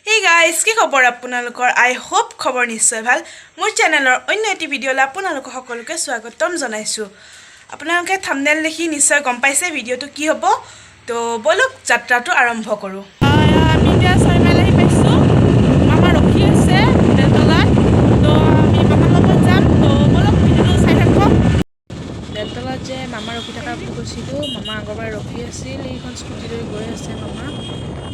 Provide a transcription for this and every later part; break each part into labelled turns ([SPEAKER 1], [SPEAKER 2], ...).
[SPEAKER 1] Hey guys, কি খবৰ আপোনালোকৰ? I hope খবৰ নিশ্চয় ভাল। মোৰ চেনেলৰ অন্য এটি ভিডিঅ'লৈ আপোনালোকক সকলোকে স্বাগতম জনাইছো। আপোনালোকে থাম্বনেল দেখি নিশ্চয় গম পাইছে ভিডিঅ'টো কি হ'ব। তো বলক যাত্ৰাটো আৰম্ভ কৰো। আমি এতিয়া ছয়মাইল আহি পাইছো। মামা ৰখি আছে বেলতলাত। তো আমি মামাৰ লগত যাম। তো বলক ভিডিঅ'টো চাই থাকক। বেলতলাত যে মামা ৰখি থকা বুলি কৈছিলো, মামা আগৰবাৰ ৰখি আছিল। এইখন স্কুটি লৈ গৈ আছে মামা।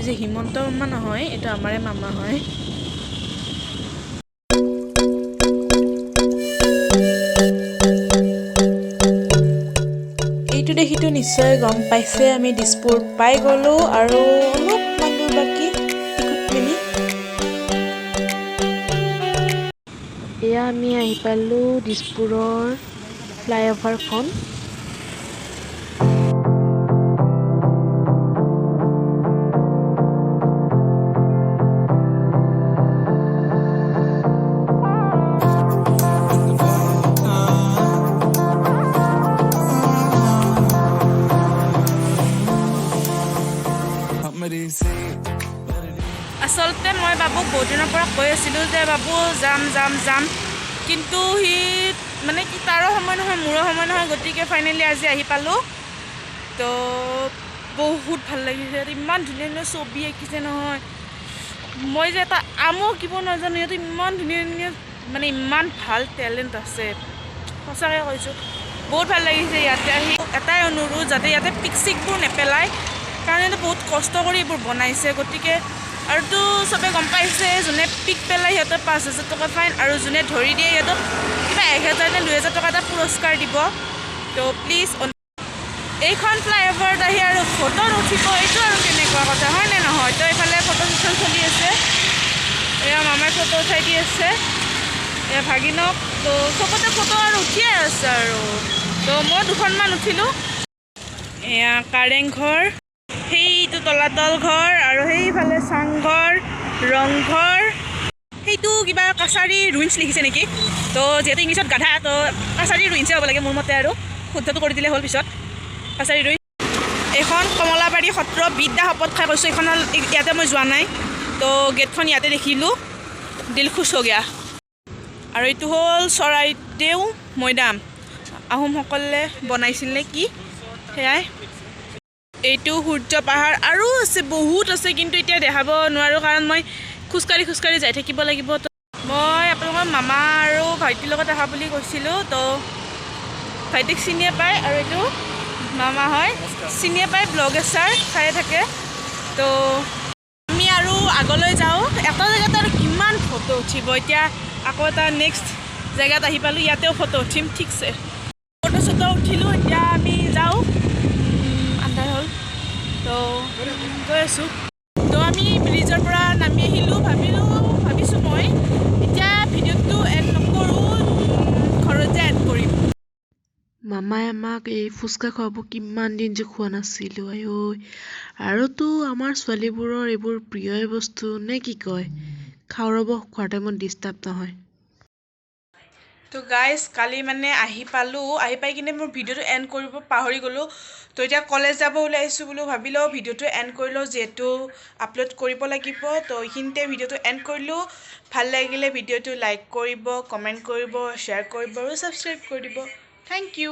[SPEAKER 1] যে হিমন্ত মামা নহয়, এটা আমাৰে মামা হয়। এইটো দেখিটো নিশ্চয় গম পাইছে আমি দিছপুৰ পাই গলো আৰু অলপ মানুহ বাকি টিকট মিনি এয়া আমি আহি পালো দিছপুৰৰ ফ্লাইঅভাৰখন। আচলতে মই বাবুক বহুত দিনৰ পৰা কৈ আছিলোঁ যে বাবু যাম যাম যাম, কিন্তু সি মানে কি তাৰো সময় নহয় মোৰো সময় নহয়, গতিকে ফাইনেলি আজি আহি পালোঁ। তো বহুত ভাল লাগিছে, ইমান ধুনীয়া ধুনীয়া ছবি আঁকিছে নহয়। মই যে এটা আমো কিব নাজানো, ইয়াতে ইমান ধুনীয়া ধুনীয়া মানে ইমান ভাল টেলেণ্ট আছে, সঁচাকৈ কৈছোঁ। বহুত ভাল লাগিছে ইয়াতে আহি। এটাই অনুৰোধ যাতে ইয়াতে পিক চিকবোৰ নেপেলায়, কাৰণ এইটো বহুত কষ্ট কৰি এইবোৰ বনাইছে। গতিকে আৰুতো চবে গম পাইছে, যোনে পিক পেলাই সিহঁতক 5,000 টকা ফাইন, আৰু যোনে ধৰি দিয়ে সিহঁতক কিবা 1,000 নে 2,000 টকা এটা পুৰস্কাৰ দিব। তো প্লিজ এইখন ফ্লাইঅভাৰত আহি আৰু ফটো নুঠিব, এইটো আৰু কেনেকুৱা কথা হয়নে নহয়? তো এইফালে ফটো ছেশ্যন চলি আছে, এয়া মামাই ফটো উঠাই দি আছে, এয়া ভাগিনক। তো চবতে ফটো আৰু উঠিয়ে আছে আৰু। তো মই দুখনমান উঠিলোঁ। এয়া কাৰেংঘৰ, সেইটো তলাতল ঘৰ, আৰু সেইফালে চাংঘৰ, ৰংঘৰ, সেইটো কিবা কাছাৰী ৰুইন্স লিখিছে নেকি। তো যিহেতু ইংলিছত গাধা, তো কাছাৰী ৰুইন্সে হ'ব লাগে মোৰ মতে, আৰু শুদ্ধটো কৰি দিলে হ'ল পিছত। কাছাৰী ৰুইন্স। এইখন কমলাবাৰী সত্ৰ, বিদ্যা শপত খাই কৈছোঁ। এইখন ইয়াতে মই যোৱা নাই, তো গেটখন ইয়াতে দেখিলোঁ, দিল খুচ হৈ গয়া। আৰু এইটো হ'ল চৰাইদেউ মৈদাম, আহোমসকলে বনাইছিল নে কি সেয়াই। এইটো সূৰ্য পাহাৰ, আৰু আছে বহুত আছে, কিন্তু এতিয়া দেখাব নোৱাৰোঁ কাৰণ মই খোজকাঢ়ি খোজকাঢ়ি যাই থাকিব লাগিব। তো মই আপোনালোকৰ মামা আৰু ভাইটিৰ লগত অহা বুলি কৈছিলোঁ। তো ভাইটিক চিনিয়ে পায়, আৰু এইটো মামা হয়, চিনিয়ে পায়, ব্লগাৰ চাই থাকে। তো আমি আৰু আগলৈ যাওঁ। এটা জেগাত আৰু কিমান ফটো উঠিব, এতিয়া আকৌ এটা নেক্সট জেগাত আহি পালোঁ, ইয়াতেও ফটো উঠিম ঠিকছে। ফটো চটো উঠিলোঁ, এতিয়া আমি যাওঁ, আন্ধাৰ হ'ল। তো গৈ আছোঁ। তো আমি ব্ৰিজৰ পৰা নামি আহিলোঁ। ভাবিছোঁ মই এতিয়া ভিডিঅ'টো এড নকৰোঁ, ঘৰত যে এড কৰিম। মামাই আমাক এই ফুচকা খুৱাব, কিমান দিন যে খোৱা নাছিলোঁ আই ঐ। আৰুতো আমাৰ ছোৱালীবোৰৰ এইবোৰ প্ৰিয় বস্তু নে কি কয়, খাওঁ ৰ'ব, খোৱাৰ টাইমত ডিষ্টাৰ্ব নহয়। তো গাইজ কালি মানে আহি পালোঁ, আহি পাই কিনে মোৰ ভিডিঅ'টো এণ্ড কৰিব পাহৰি গ'লোঁ। তো এতিয়া কলেজ যাব ওলাইছোঁ বোলো, ভাবিলোঁ ভিডিঅ'টো এণ্ড কৰি লওঁ, যিহেতু আপলোড কৰিব লাগিব। তো এইখিনিতে ভিডিঅ'টো এণ্ড কৰিলোঁ। ভাল লাগিলে ভিডিঅ'টো লাইক কৰিব, কমেণ্ট কৰিব, শ্বেয়াৰ কৰিব আৰু ছাবস্ক্ৰাইব কৰি দিব। Thank U.